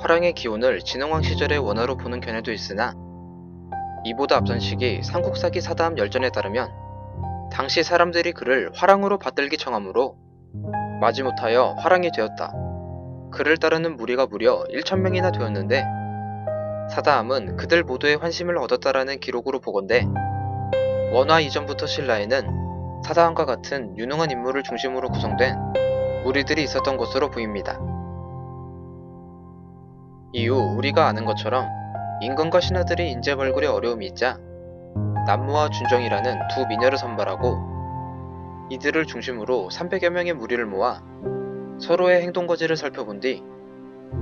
화랑의 기원을 진흥왕 시절의 원화로 보는 견해도 있으나 이보다 앞선 시기 삼국사기 사다함 열전에 따르면 당시 사람들이 그를 화랑으로 받들기 청하므로 마지못하여 화랑이 되었다. 그를 따르는 무리가 무려 1,000명이나 되었는데 사다함은 그들 모두의 환심을 얻었다라는 기록으로 보건대 원화 이전부터 신라에는 사다함과 같은 유능한 인물을 중심으로 구성된 무리들이 있었던 것으로 보입니다. 이후 우리가 아는 것처럼 임금과 신하들이 인재벌굴에 어려움이 있자 남무와 준정이라는 두 미녀를 선발하고 이들을 중심으로 300여 명의 무리를 모아 서로의 행동거지를 살펴본 뒤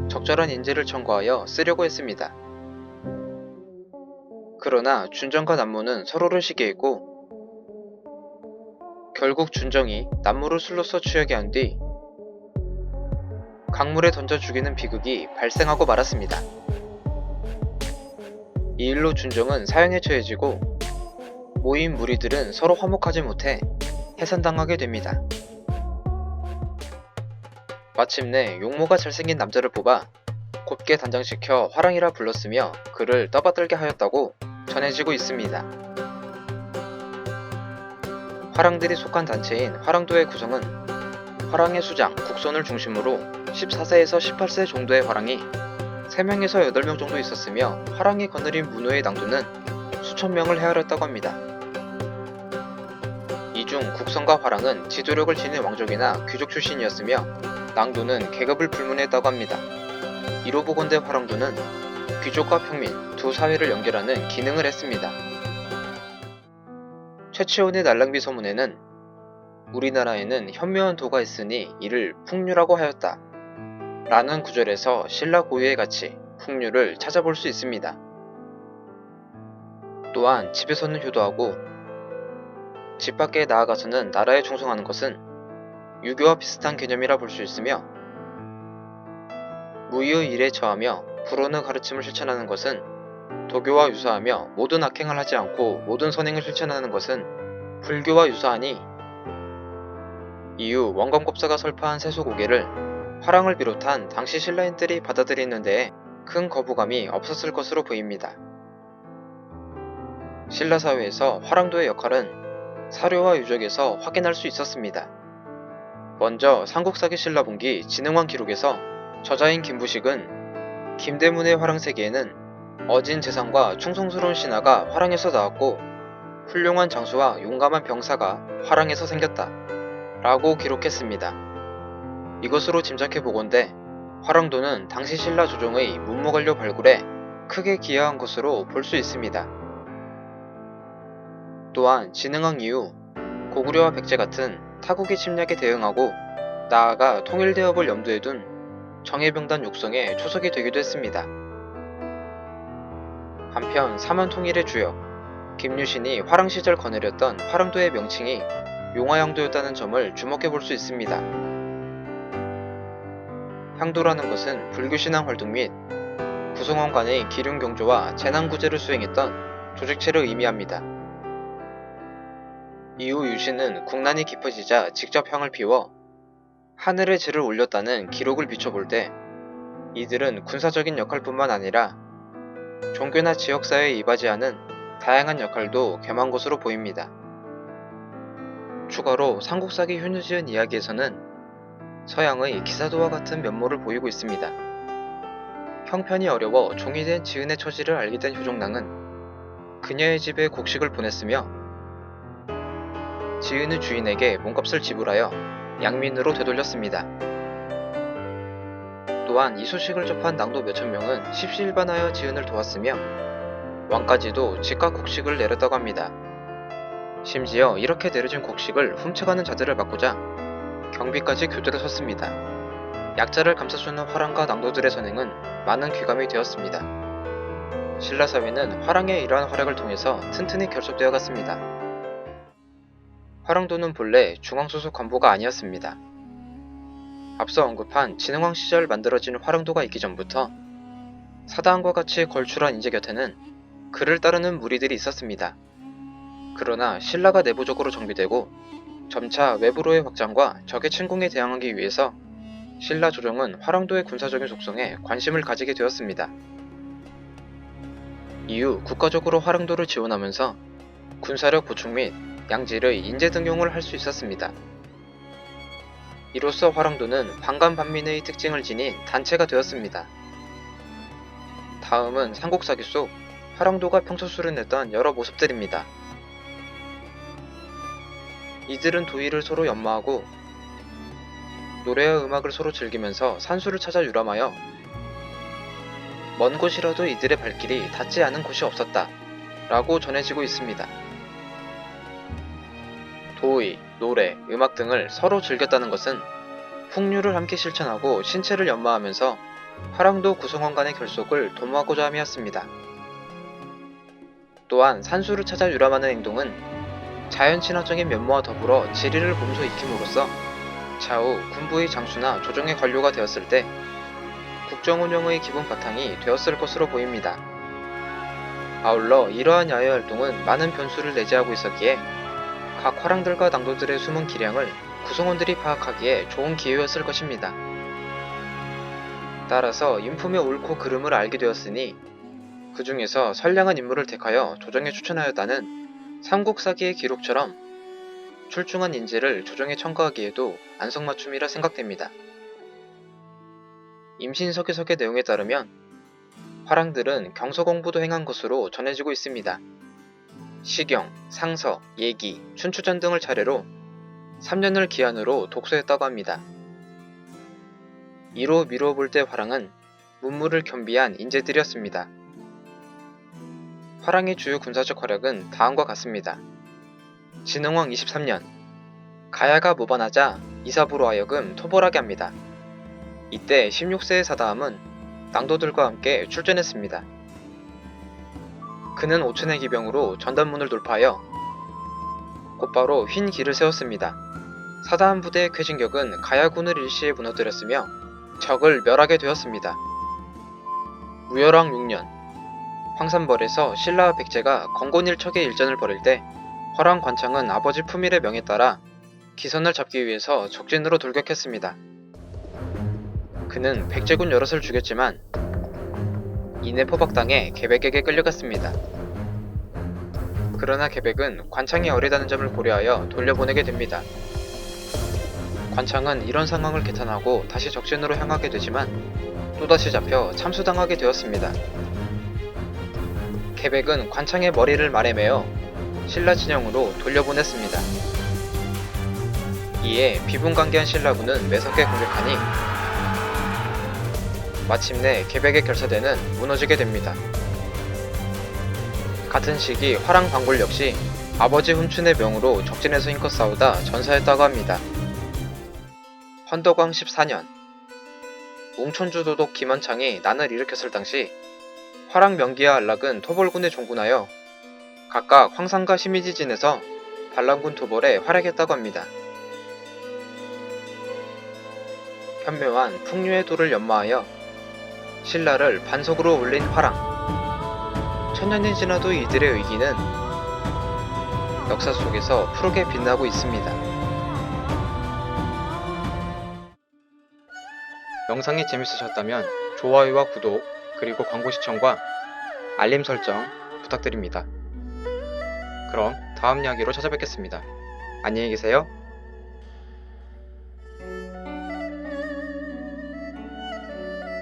적절한 인재를 청구하여 쓰려고 했습니다. 그러나 준정과 남무는 서로를 시기했고 결국 준정이 남무를 술로써 취하게 한 뒤 강물에 던져 죽이는 비극이 발생하고 말았습니다. 이 일로 준정은 사형에 처해지고 모인 무리들은 서로 화목하지 못해 해산당하게 됩니다. 마침내 용모가 잘생긴 남자를 뽑아 곱게 단장시켜 화랑이라 불렀으며 그를 떠받들게 하였다고 전해지고 있습니다. 화랑들이 속한 단체인 화랑도의 구성은 화랑의 수장, 국손을 중심으로 14세에서 18세 정도의 화랑이 3명에서 8명 정도 있었으며 화랑이 거느린 문호의 낭도는 수천 명을 헤아렸다고 합니다. 이 중 국선과 화랑은 지도력을 지닌 왕족이나 귀족 출신이었으며 낭도는 계급을 불문했다고 합니다. 이로 보건대 화랑도는 귀족과 평민 두 사회를 연결하는 기능을 했습니다. 최치원의 날랑비 서문에는 우리나라에는 현묘한 도가 있으니 이를 풍류라고 하였다 라는 구절에서 신라 고유의 가치 풍류를 찾아볼 수 있습니다. 또한 집에서는 효도하고 집 밖에 나아가서는 나라에 충성하는 것은 유교와 비슷한 개념이라 볼 수 있으며 무의의 일에 처하며 불온의 가르침을 실천하는 것은 도교와 유사하며 모든 악행을 하지 않고 모든 선행을 실천하는 것은 불교와 유사하니 이후 원검법사가 설파한 세소고개를 화랑을 비롯한 당시 신라인들이 받아들이는 데에 큰 거부감이 없었을 것으로 보입니다. 신라 사회에서 화랑도의 역할은 사료와 유적에서 확인할 수 있었습니다. 먼저 삼국사기 신라분기 진흥왕 기록에서 저자인 김부식은 김대문의 화랑세계에는 어진 재상과 충성스러운 신하가 화랑에서 나왔고 훌륭한 장수와 용감한 병사가 화랑에서 생겼다 라고 기록했습니다. 이것으로 짐작해 보건대 화랑도는 당시 신라 조정의 문무관료 발굴에 크게 기여한 것으로 볼 수 있습니다. 또한 진흥왕 이후 고구려와 백제 같은 타국의 침략에 대응하고 나아가 통일대업을 염두에 둔 정예병단 육성의 초석이 되기도 했습니다. 한편 삼원통일의 주역 김유신이 화랑시절 거느렸던 화랑도의 명칭이 용화향도였다는 점을 주목해 볼 수 있습니다. 향도라는 것은 불교신앙 활동 및 구성원 간의 기륭경조와 재난구제를 수행했던 조직체를 의미합니다. 이후 유신은 국난이 깊어지자 직접 향을 피워 하늘에 제를 올렸다는 기록을 비춰볼 때 이들은 군사적인 역할뿐만 아니라 종교나 지역사회에 이바지하는 다양한 역할도 겸한 것으로 보입니다. 추가로 삼국사기 효누지은 이야기에서는 서양의 기사도와 같은 면모를 보이고 있습니다. 형편이 어려워 종이된 지은의 처지를 알게 된 효종랑은 그녀의 집에 곡식을 보냈으며 지은의 주인에게 몸값을 지불하여 양민으로 되돌렸습니다. 또한 이 소식을 접한 낭도 몇천 명은 십시일반하여 지은을 도왔으며 왕까지도 집과 곡식을 내렸다고 합니다. 심지어 이렇게 내려진 곡식을 훔쳐가는 자들을 막고자 경비까지 교대를 섰습니다. 약자를 감싸주는 화랑과 낭도들의 선행은 많은 귀감이 되었습니다. 신라 사회는 화랑의 이러한 활약을 통해서 튼튼히 결속되어 갔습니다. 화랑도는 본래 중앙 소속 관보가 아니었습니다. 앞서 언급한 진흥왕 시절 만들어진 화랑도가 있기 전부터 사다함과 같이 걸출한 인재 곁에는 그를 따르는 무리들이 있었습니다. 그러나 신라가 내부적으로 정비되고 점차 외부로의 확장과 적의 침공에 대항하기 위해서 신라 조정은 화랑도의 군사적인 속성에 관심을 가지게 되었습니다. 이후 국가적으로 화랑도를 지원하면서 군사력 보충 및 양질의 인재 등용을 할 수 있었습니다. 이로써 화랑도는 반간반민의 특징을 지닌 단체가 되었습니다. 다음은 삼국사기 속 화랑도가 평소 수련했던 여러 모습들입니다. 이들은 도의를 서로 연마하고 노래와 음악을 서로 즐기면서 산수를 찾아 유람하여 먼 곳이라도 이들의 발길이 닿지 않은 곳이 없었다 라고 전해지고 있습니다. 도의, 노래, 음악 등을 서로 즐겼다는 것은 풍류를 함께 실천하고 신체를 연마하면서 화랑도 구성원 간의 결속을 도모하고자 함이었습니다. 또한 산수를 찾아 유람하는 행동은 자연 친화적인 면모와 더불어 지리를 몸소 익힘으로써 차후 군부의 장수나 조정의 관료가 되었을 때 국정 운영의 기본 바탕이 되었을 것으로 보입니다. 아울러 이러한 야외 활동은 많은 변수를 내재하고 있었기에 각 화랑들과 낭도들의 숨은 기량을 구성원들이 파악하기에 좋은 기회였을 것입니다. 따라서 인품의 옳고 그름을 알게 되었으니 그 중에서 선량한 인물을 택하여 조정에 추천하였다는 삼국사기의 기록처럼 출중한 인재를 조정에 첨가하기에도 안성맞춤이라 생각됩니다. 임신서기석의 내용에 따르면 화랑들은 경서공부도 행한 것으로 전해지고 있습니다. 시경, 상서, 예기, 춘추전 등을 차례로 3년을 기한으로 독서했다고 합니다. 이로 미루어 볼 때 화랑은 문무를 겸비한 인재들이었습니다. 화랑의 주요 군사적 활약은 다음과 같습니다. 진흥왕 23년, 가야가 무반하자 이사부로 하여금 토벌하게 합니다. 이때 16세의 사다함은 낭도들과 함께 출전했습니다. 그는 5천의 기병으로 전단문을 돌파하여 곧바로 흰 길을 세웠습니다. 사다함 부대의 쾌진격은 가야군을 일시에 무너뜨렸으며 적을 멸하게 되었습니다. 무열왕 6년, 황산벌에서 신라와 백제가 건곤일척의 일전을 벌일 때 화랑 관창은 아버지 품일의 명에 따라 기선을 잡기 위해서 적진으로 돌격했습니다. 그는 백제군 여럿을 죽였지만 이내 포박당해 계백에게 끌려갔습니다. 그러나 계백은 관창이 어리다는 점을 고려하여 돌려보내게 됩니다. 관창은 이런 상황을 개탄하고 다시 적진으로 향하게 되지만 또다시 잡혀 참수당하게 되었습니다. 계백은 관창의 머리를 말에 매어 신라 진영으로 돌려보냈습니다. 이에 비분관계한 신라군은 매섭게 공격하니 마침내 계백의 결사대는 무너지게 됩니다. 같은 시기 화랑 방골 역시 아버지 훈춘의 명으로 적진에서 힘껏 싸우다 전사했다고 합니다. 헌덕왕 14년, 웅촌주 도독 김원창이 난을 일으켰을 당시 화랑 명기와 안락은 토벌군에 종군하여 각각 황산과 심의지진에서 반란군 토벌에 활약했다고 합니다. 현묘한 풍류의 도를 연마하여 신라를 반석으로 올린 화랑. 천년이 지나도 이들의 의기는 역사 속에서 푸르게 빛나고 있습니다. 영상이 재밌으셨다면 좋아요와 구독, 그리고 광고 시청과 알림 설정 부탁드립니다. 그럼 다음 이야기로 찾아뵙겠습니다. 안녕히 계세요.